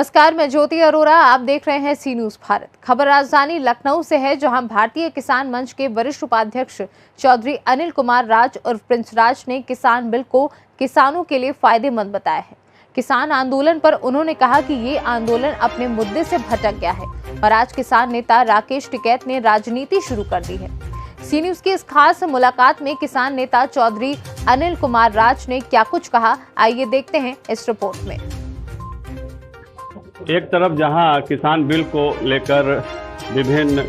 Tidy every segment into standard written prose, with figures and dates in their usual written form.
नमस्कार, मैं ज्योति अरोरा। आप देख रहे हैं सी न्यूज भारत। खबर राजधानी लखनऊ से है, जहां भारतीय किसान मंच के वरिष्ठ उपाध्यक्ष चौधरी अनिल कुमार राज उर्फ प्रिंस राज ने किसान बिल को किसानों के लिए फायदेमंद बताया है। किसान आंदोलन पर उन्होंने कहा कि ये आंदोलन अपने मुद्दे से भटक गया है और आज किसान नेता राकेश टिकैत ने राजनीति शुरू कर दी है। सी न्यूज की इस खास मुलाकात में किसान नेता चौधरी अनिल कुमार राज ने क्या कुछ कहा, आइए देखते हैं इस रिपोर्ट में। एक तरफ जहां किसान बिल को लेकर विभिन्न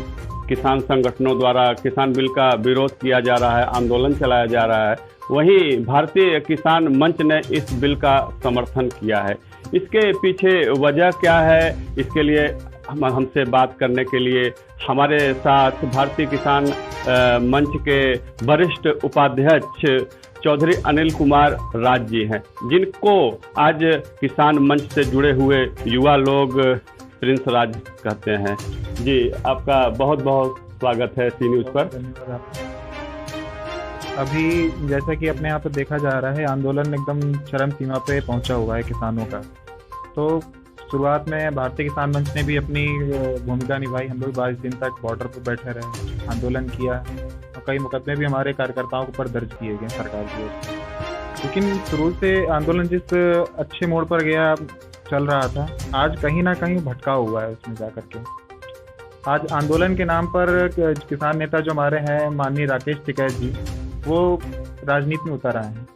किसान संगठनों द्वारा किसान बिल का विरोध किया जा रहा है, आंदोलन चलाया जा रहा है, वहीं भारतीय किसान मंच ने इस बिल का समर्थन किया है। इसके पीछे वजह क्या है, इसके लिए हमसे बात करने के लिए हमारे साथ भारतीय किसान मंच के वरिष्ठ उपाध्यक्ष चौधरी अनिल कुमार राज जी हैं, जिनको आज किसान मंच से जुड़े हुए युवा लोग प्रिंस राज कहते हैं। जी, आपका बहुत बहुत स्वागत है सी न्यूज़ पर। अभी जैसा कि अपने यहाँ पर देखा जा रहा है, आंदोलन एकदम चरम सीमा पे पहुंचा हुआ है किसानों का। तो शुरुआत में भारतीय किसान मंच ने भी अपनी भूमिका निभाई। हम लोग 22 दिन तक बॉर्डर पर बैठे रहे, आंदोलन किया और कई मुकदमे भी हमारे कार्यकर्ताओं के ऊपर दर्ज किए गए सरकार की ओर से। लेकिन शुरू से आंदोलन जिस अच्छे मोड़ पर गया चल रहा था, आज कहीं ना कहीं भटकाव हुआ है उसमें जाकर के। आज आंदोलन के नाम पर किसान नेता जो हमारे हैं माननीय राकेश टिकैत जी, वो राजनीति में उतर आए हैं।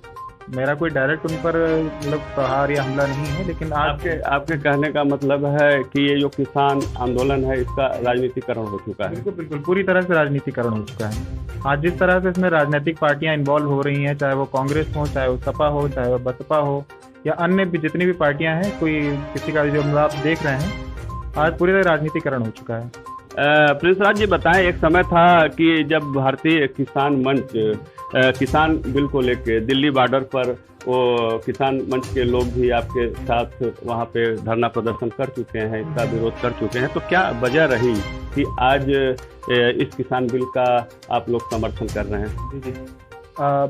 मेरा कोई डायरेक्ट उन पर मतलब प्रहार या हमला नहीं है, लेकिन आपके कहने का मतलब है कि ये जो किसान आंदोलन है, इसका राजनीतिकरण हो चुका है। बिल्कुल बिल्कुल, पूरी तरह से राजनीतिकरण हो चुका है। आज जिस तरह से इसमें राजनीतिक पार्टियां इन्वॉल्व हो रही हैं, चाहे वो कांग्रेस हो, चाहे वो सपा हो, चाहे वो बसपा हो या अन्य भी जितनी भी पार्टियां हैं, कोई किसी का जो आप देख रहे हैं, आज पूरी तरह राजनीतिकरण हो चुका है। प्रिंस राज जी, बताएं, एक समय था कि जब भारतीय किसान मंच किसान बिल को लेके दिल्ली बॉर्डर पर वो किसान मंच के लोग भी आपके साथ वहाँ पे धरना प्रदर्शन कर चुके हैं, इसका विरोध कर चुके हैं, तो क्या वजह रही कि आज इस किसान बिल का आप लोग समर्थन कर रहे हैं? जी,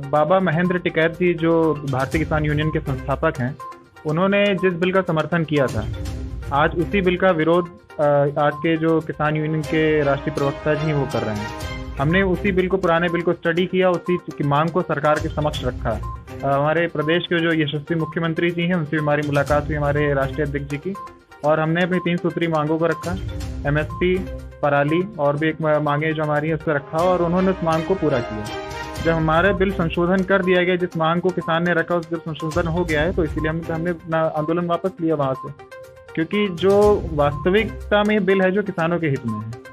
बाबा महेंद्र टिकैत जी जो भारतीय किसान यूनियन के संस्थापक हैं, उन्होंने जिस बिल का समर्थन किया था, आज उसी बिल का विरोध आज के जो किसान यूनियन के राष्ट्रीय प्रवक्ता जी वो कर रहे हैं। हमने उसी बिल को, पुराने बिल को स्टडी किया, उसी की मांग को सरकार के समक्ष रखा। हमारे प्रदेश के जो यशस्वी मुख्यमंत्री जी हैं, उनसे हमारी मुलाकात हुई, हमारे राष्ट्रीय अध्यक्ष जी की, और हमने अपनी 3 सूत्री मांगों को रखा। MSP, पराली और भी एक मांगे जो हमारी है, उस पर रखा और उन्होंने उस मांग को पूरा किया। जब हमारे बिल संशोधन कर दिया गया, जिस मांग को किसान ने रखा उस बिल संशोधन हो गया है, तो इसीलिए हमने अपना आंदोलन वापस लिया वहाँ से, क्योंकि जो वास्तविकता में बिल है जो किसानों के हित में है।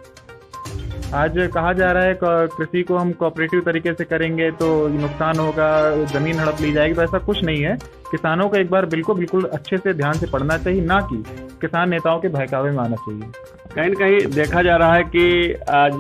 आज कहा जा रहा है कृषि को हम कोऑपरेटिव तरीके से करेंगे तो नुकसान होगा, जमीन हड़प ली जाएगी, तो ऐसा कुछ नहीं है। किसानों को एक बार बिल को बिल्कुल अच्छे से ध्यान से पढ़ना चाहिए, ना कि किसान नेताओं के बहकावे में आना चाहिए। कहीं न कहीं देखा जा रहा है कि आज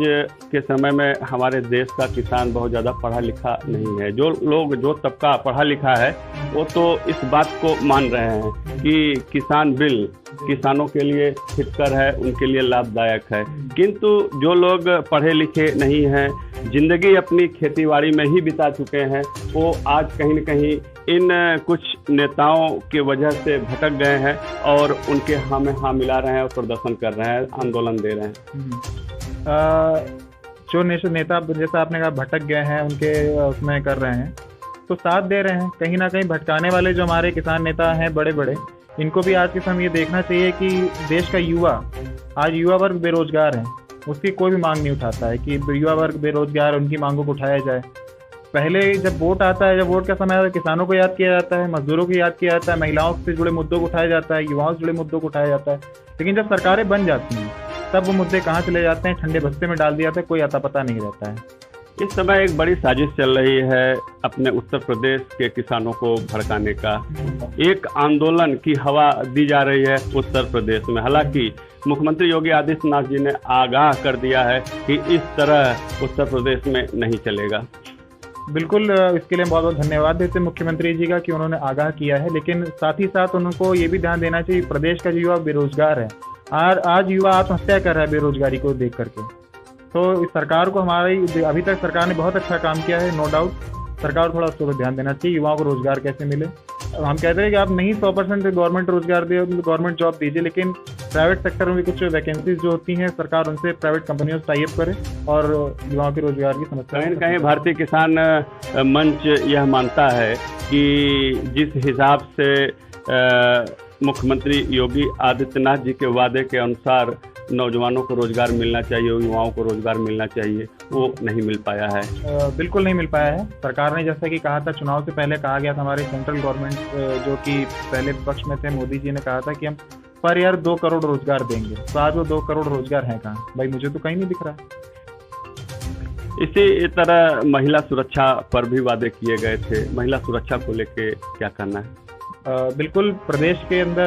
के समय में हमारे देश का किसान बहुत ज़्यादा पढ़ा लिखा नहीं है। जो तबका पढ़ा लिखा है वो तो इस बात को मान रहे हैं कि किसान बिल किसानों के लिए हितकर है, उनके लिए लाभदायक है, किंतु जो लोग पढ़े लिखे नहीं हैं, जिंदगी अपनी खेतीबाड़ी में ही बिता चुके हैं, वो आज कहीं न कहीं इन कुछ नेताओं के वजह से भटक गए हैं और उनके हाँ में हाँ मिला रहे हैं और प्रदर्शन कर रहे हैं, आंदोलन दे रहे हैं। जो नेता जैसा आपने कहा भटक गए हैं, उनके उसमें कर रहे हैं, तो साथ दे रहे हैं। कहीं ना कहीं भटकाने वाले जो हमारे किसान नेता हैं बड़े बड़े, इनको भी आज के समय ये देखना चाहिए कि देश का युवा वर्ग बेरोजगार है, उसकी कोई भी मांग नहीं उठाता है कि युवा वर्ग बेरोजगार, उनकी मांगों को उठाया जाए। पहले जब वोट आता है, जब वोट का समय आता है, किसानों को याद किया जाता है, मजदूरों को याद किया जाता है, महिलाओं से जुड़े मुद्दों को उठाया जाता है, युवाओं से जुड़े मुद्दों को उठाया जाता है। लेकिन जब सरकारें बन जाती हैं, तब वो मुद्दे कहाँ चले जाते हैं, ठंडे बस्ते में डाल दिया जाता है, कोई अता पता नहीं रहता है। इस समय एक बड़ी साजिश चल रही है अपने उत्तर प्रदेश के किसानों को भड़काने का। एक आंदोलन की हवा दी जा रही है उत्तर प्रदेश में। हालांकि मुख्यमंत्री योगी आदित्यनाथ जी ने आगाह कर दिया है कि इस तरह उत्तर प्रदेश में नहीं चलेगा। बिल्कुल, इसके लिए बहुत बहुत धन्यवाद देते हैं मुख्यमंत्री जी का कि उन्होंने आगाह किया है, लेकिन साथ ही साथ उनको ये भी ध्यान देना चाहिए, प्रदेश का युवा बेरोजगार है, आज युवा आत्महत्या कर रहा है बेरोजगारी को देख करके। तो इस सरकार को अभी तक सरकार ने बहुत अच्छा काम किया है, नो डाउट। सरकार को थोड़ा उस पर ध्यान देना चाहिए, युवाओं को रोजगार कैसे मिले। हम कहते हैं कि आप नहीं 100% गवर्नमेंट रोजगार दे, गवर्नमेंट जॉब दीजिए, लेकिन प्राइवेट सेक्टर में भी कुछ वैकेंसीज जो होती हैं सरकार उनसे प्राइवेट कंपनियों से टाई अप करे और युवाओं के रोजगार की समस्या। कहीं न कहीं भारतीय किसान मंच यह मानता है कि जिस हिसाब से मुख्यमंत्री योगी आदित्यनाथ जी के वादे के अनुसार नौजवानों को रोजगार मिलना चाहिए, युवाओं को रोजगार मिलना चाहिए, वो नहीं मिल पाया है। बिल्कुल नहीं मिल पाया है। सरकार ने जैसा कि कहा था, चुनाव से पहले कहा गया था, हमारे सेंट्रल गवर्नमेंट जो कि पहले विपक्ष में थे, मोदी जी ने कहा था कि हम पर ईयर 2 करोड़ रोजगार देंगे। तो आज वो 2 करोड़ रोजगार हैं कहाँ? भाई मुझे तो कहीं नहीं दिख रहा। इसी तरह महिला सुरक्षा पर भी वादे किए गए थे। महिला सुरक्षा को लेके क्या करना है? बिल्कुल, प्रदेश के अंदर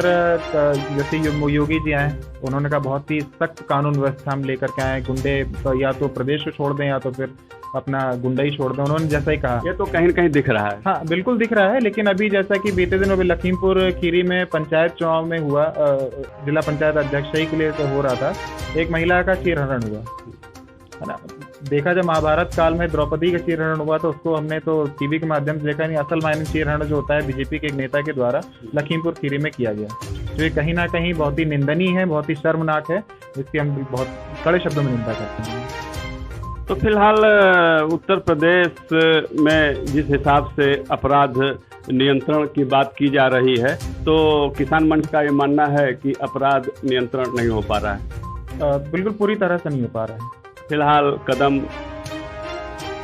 जैसे योगी जी आए, उन्होंने कहा बहुत ही सख्त कानून व्यवस्था हम लेकर के आए, गुंडे या तो प्रदेश को छोड़ दें या तो फिर अपना गुंडा ही छोड़ दें, उन्होंने जैसा ही कहा। ये तो कहीं न कहीं दिख रहा है। हाँ, बिल्कुल दिख रहा है, लेकिन अभी जैसा कि बीते दिनों में लखीमपुर खीरी में पंचायत चुनाव में हुआ, जिला पंचायत अध्यक्ष के लिए तो हो रहा था, एक महिला का चीरहरण हुआ, है ना। देखा जब महाभारत काल में द्रौपदी का चीरहरण हुआ तो उसको हमने तो टीवी के माध्यम से देखा नहीं, असल मायने चीरहरण जो होता है बीजेपी के एक नेता के द्वारा लखीमपुर खीरी में किया गया, जो ये कहीं ना कहीं बहुत ही निंदनीय है, बहुत ही शर्मनाक है, जिसकी हम बहुत कड़े शब्दों में निंदा करते हैं। तो फिलहाल उत्तर प्रदेश में जिस हिसाब से अपराध नियंत्रण की बात की जा रही है, तो किसान मंच का ये मानना है कि अपराध नियंत्रण नहीं हो पा रहा है। बिल्कुल पूरी तरह से नहीं हो पा रहा है। फिलहाल कदम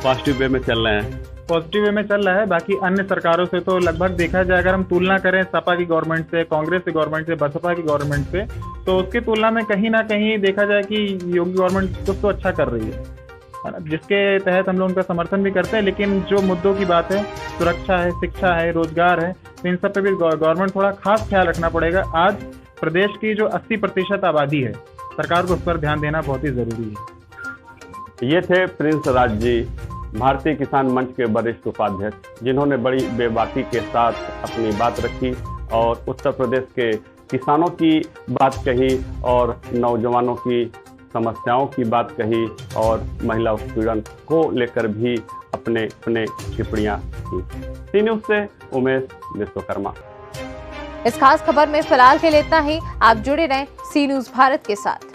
पॉजिटिव वे में चल रहे हैं। पॉजिटिव वे में चल रहा है। बाकी अन्य सरकारों से तो लगभग देखा जाए, अगर हम तुलना करें सपा की गवर्नमेंट से, कांग्रेस की गवर्नमेंट से, बसपा की गवर्नमेंट से, तो उसकी तुलना में कहीं ना कहीं देखा जाए कि योगी गवर्नमेंट कुछ तो अच्छा कर रही है ना, जिसके तहत हम लोग उनका समर्थन भी करते हैं। लेकिन जो मुद्दों की बात है, सुरक्षा है, शिक्षा है, रोजगार है, तो इन सब पे भी गवर्नमेंट थोड़ा खास ख्याल रखना पड़ेगा। आज प्रदेश की जो 80% आबादी है, सरकार को उस पर ध्यान देना बहुत ही जरूरी है। ये थे प्रिंस राज जी, भारतीय किसान मंच के वरिष्ठ उपाध्यक्ष, जिन्होंने बड़ी बेबाकी के साथ अपनी बात रखी और उत्तर प्रदेश के किसानों की बात कही और नौजवानों की समस्याओं की बात कही और महिला उत्पीड़न को लेकर भी अपने टिप्पणियां की। सी न्यूज़ से उमेश विश्वकर्मा। इस खास खबर में फिलहाल के लिए इतना ही। आप जुड़े रहें सी न्यूज़ भारत के साथ।